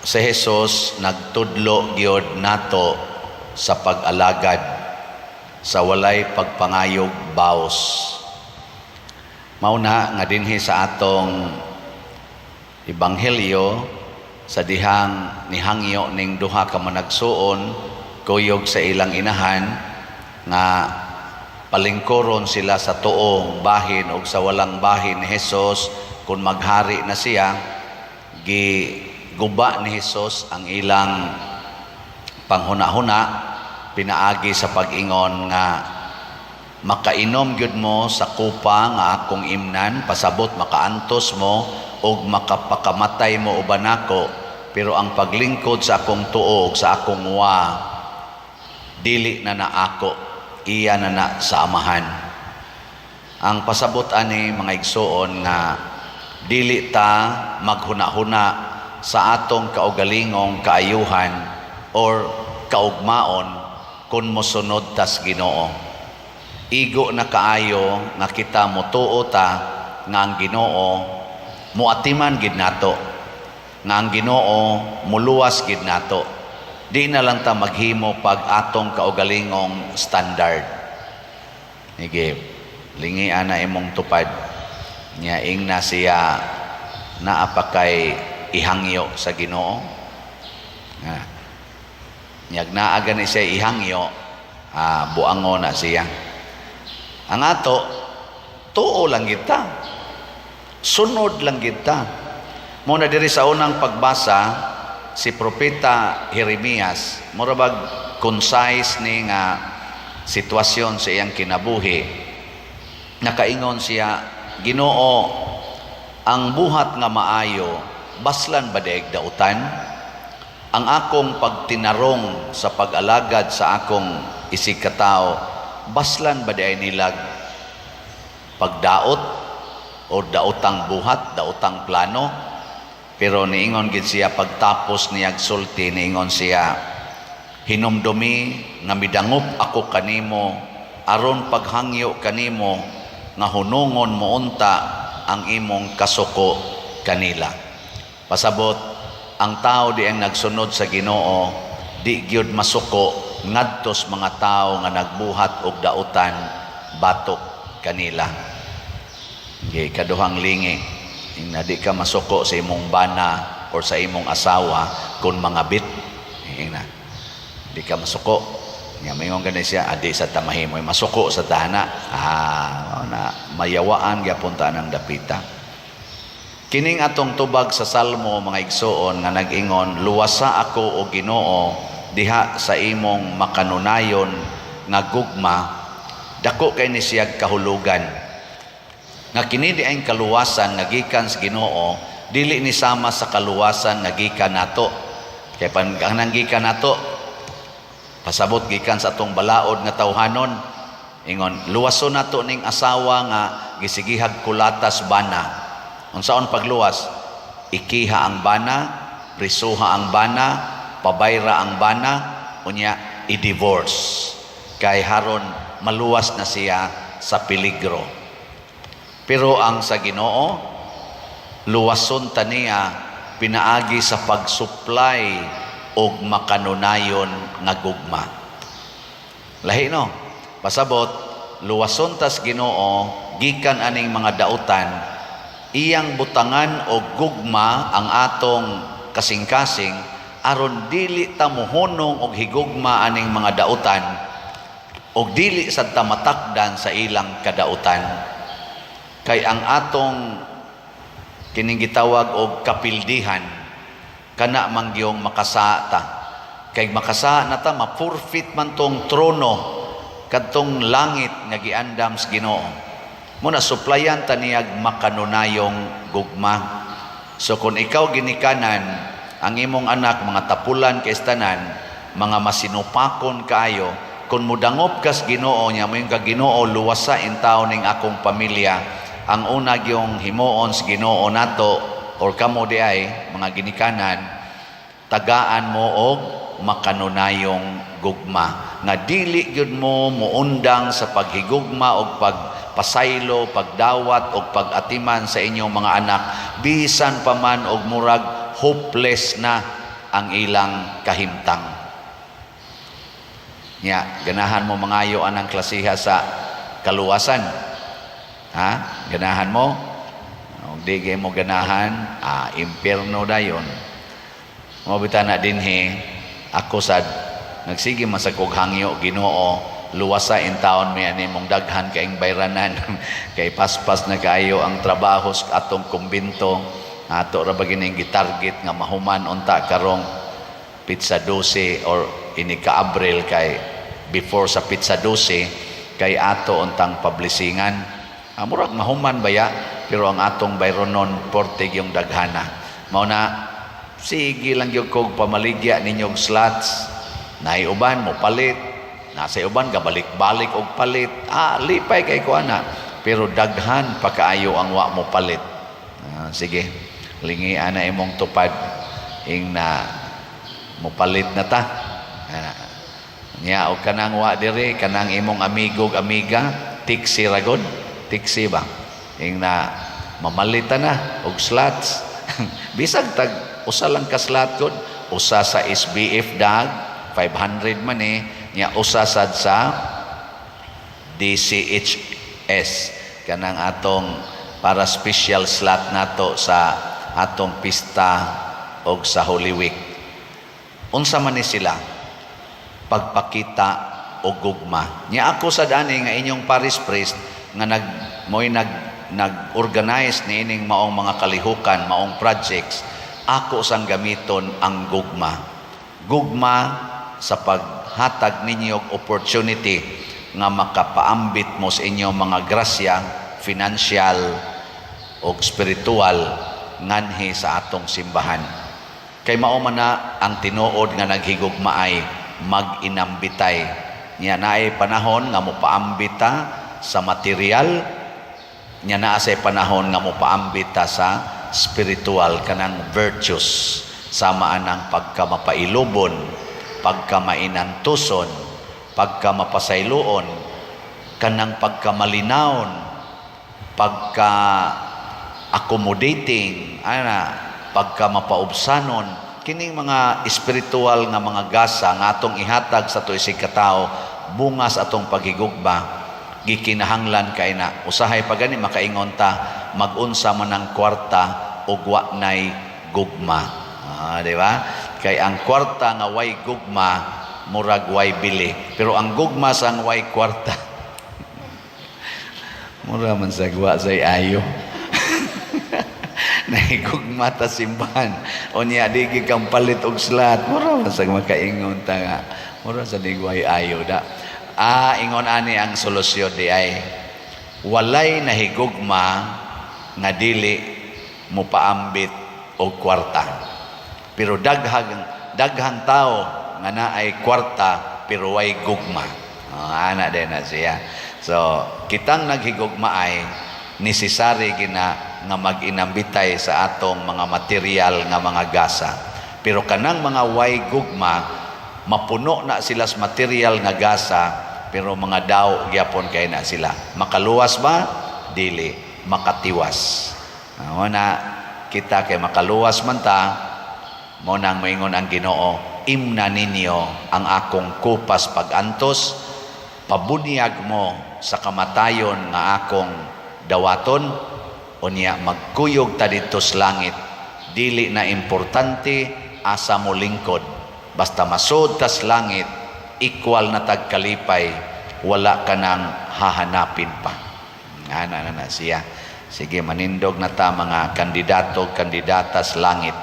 si Jesus nagtudlo gyud nato sa pag-alagad sa walay pagpangayog baos. Mauna nga dinhi sa atong ebanghelyo sa dihang nihangyo ning duha ka managsuon kuyog sa ilang inahan nga palingkoron sila sa tuong bahin o sa walang bahin ni Jesus kung maghari na siya. Giguba ni Jesus ang ilang panghuna-huna, pinaagi sa pag-ingon nga makainom gyud mo sa kupa nga akong imnan, pasabot makaantos mo o makapakamatay mo uban ako, pero ang paglingkod sa akong tuog, sa akong dili na ako, iya na sa amahan. Ang pasabot ani mga igsoon nga dili ta maghuna-huna sa atong kaugalingong kaayuhan or kaugmaon kung mosunod tas Ginoo. Igo na kaayo nga kita motuo ta nga ang Ginoo muatiman gid nato, nga ang Ginoo muluwas gid nato. Di na lang ta maghimo pag atong kaugalingong standard. Nige, lingian na imong tupad nya ing na siya naapakay ihangyo sa Ginoo. Nyag naaga ni siya ihangyo, buango na siya. Ang ato, tuo lang kita, sunod lang kita. Muna diri sa unang pagbasa, si Propeta Jeremias, murabag concise ni nga sitwasyon sa iyang kinabuhi. Nakaingon siya, Ginoo, ang buhat nga maayo, baslan ba daig dautan? Ang akong pagtinarong sa pag-alagad sa akong isigkatao, baslan ba daig nilag pagdaot o daotang buhat, daotang plano? Pero niingon gid siya pagtapos niyag sulti, niingon siya, hinumdumi nga midangop ako kanimo aron paghangyo kanimo nga hunungon mo unta ang imong kasuko kanila. Pasabot, ang tao di ang nagsunod sa Ginoo di gyud masuko ngadtos mga tao nga nagbuhat og dautan batok kanila. Okay, kaduhang lingi, na di ka masuko sa imong bana or sa imong asawa kung mga bit. Di ka masuko. Nga mayroon ganun siya, adi sa tamahimo, masuko sa tahana. Na mayawaan gapunta ng dapita. Kining atong tubag sa Salmo, mga igsoon, nga nag-ingon, luwasa ako o Ginoo, diha sa imong makanunayon nga gugma, dako kay ni siyag kahulugan. Nga kini di ay kaluwasan nga gikan sa Ginoo, dili ni sama sa kaluwasan nga gikan nato. Kay panganang gikan nato, pasabot gikan sa atong balaod nga tawhanon, ingon luwason nato ning asawa nga gisigihag kulatas bana. Unsaon pagluwas? Ikiha ang bana, prisuha ang bana, pabayra ang bana, unya i-divorce. Kay haron maluwas na siya sa peligro. Pero ang sa Ginoo, luwason ta niya pinaagi sa pag-supply og makanunayon nga gugma. Lahi no? Pasabot, luwason tas Ginoo gikan aning mga dautan, iyang butangan og gugma ang atong kasing-kasing aron dili ta mohunong og higugma aning mga dautan og dili sad ta matakdan sa ilang kadautan. Kay ang atong kining gitawag og kapildihan kana mangyong makasa ta. Kay makasa na ta ma-forfeit man tong trono kadtong langit nga giandam sa Ginoo. Muna suplayan ta niyag makanunayong gugma. So kung ikaw ginikanan ang imong anak mga tapulan kay tanan, mga masinupakon kaayo, kung mudangop kas Ginoo nya mo yung Ginoo luwasa in taon ning akong pamilya, ang una gyung himuon sa Ginoo nato or kamo di ay mga ginikanan, tagaan mo og makanunayong gugma nga dili gyud mo muundang sa paghigugma og pagpasaylo, pagdawat og pagatiman sa inyong mga anak bisan pa man og murag hopeless na ang ilang kahimtang. Nya, ganahan mo mangayo anang klasiha sa kaluwasan. Ha? Ganahan mo? Di mo ganahan, impierno dayon. Mabita na dinhi, ako sad nagsige masakog hangyo Ginoo, luwasa in taon mi ani mong daghan kaing bayranan kay paspas na kaayo ang trabaho sa atong kumbento. Ato ra ba gining gitarget nga mahuman unta karong pizza 12 or ini ka Abril kay before sa pizza 12 kay ato untang publishingan. Murag mahuman baya pero ang atong bayronon portig yung daghana. Mao na sige lang gyud kog pamaligya ninyong slots. Naay uban mo palit, nasa uban gabalik-balik og palit. Lipay kay ko ana. Pero daghan pa kaayo ang wa mo palit. Sige, lingi ana imong tupad ing na mo palit na ta. Nya og kanang wa diri kanang imong amigo amiga tiksi ragod, tiksi ba? Ing na mamalita na og slots. Bisag tag usa lang ka slot gud, usa sa SBF dag 500 man nya usa sad sa DCHS kanang atong para special slot nato sa atong pista og sa Holy Week. Unsa man ni sila? Pagpakita og gugma. Nya ako sad ani nga inyong parish priest nga nag-organize ni ining maong mga kalihukan, maong projects, ako sang gamiton ang gugma. Gugma sa paghatag ninyo og opportunity nga makapaambit mo sa inyong mga grasya, financial o spiritual nganhi sa atong simbahan. Kay mao man na ang tinuod nga naghigugma ay mag-inambitay. Nya naay panahon nga mopaambita sa material, nya naa say panahon nga mopaambita sa spiritual kanang virtues, sama anang pagkamapailubon, pagkamainantuson, pagkamapasayloon, kanang pagkamalinawon, pagka-accommodating, pagkamapaubsanon, kining mga spiritual nga mga gasa nga atong ihatag sa tuisig katao bunga sa atong paghigugma. Gikinahanglan kay na usahay pa gani makaingon ta mag-unsa man ang kwarta ug wa nay gugma. Di ba? Kay ang kwarta nga way gugma murag way bili, pero ang gugma sang way kwarta mura man sagwa say ayo. Nahigugma ta simbahan unya di kang palit og slot, mura man sag makaingon ta nga mura sa digway ayo da. Ingon ani ang solusyon di ay walay nahigugma nga dili mo paambit og kwarta, pero daghang tao nga naay kwarta pero way gugma. Ana din na siya. So kitang naghigugma ay necessary gina nga mag-inambitay sa atong mga material nga mga gasa, pero kanang mga way gugma mapuno na sila sa material nga gasa, pero mga daw gyapon kay na sila. Makaluwas ba? Dili. Makatiwas. Na kita kay makaluwas man ta, mo nang maingon ang Ginoo, imna ninyo ang akong kupas pagantos, pabunyag mo sa kamatayon nga akong dawaton, unya magkuyog ta dito sa langit. Dili na importante asa mo lingkod, basta masud tas langit, equal na tagkalipay, wala ka nang hahanapin pa. Ana na siya. Sige, manindog na ta mga kandidato, kandidatas langit.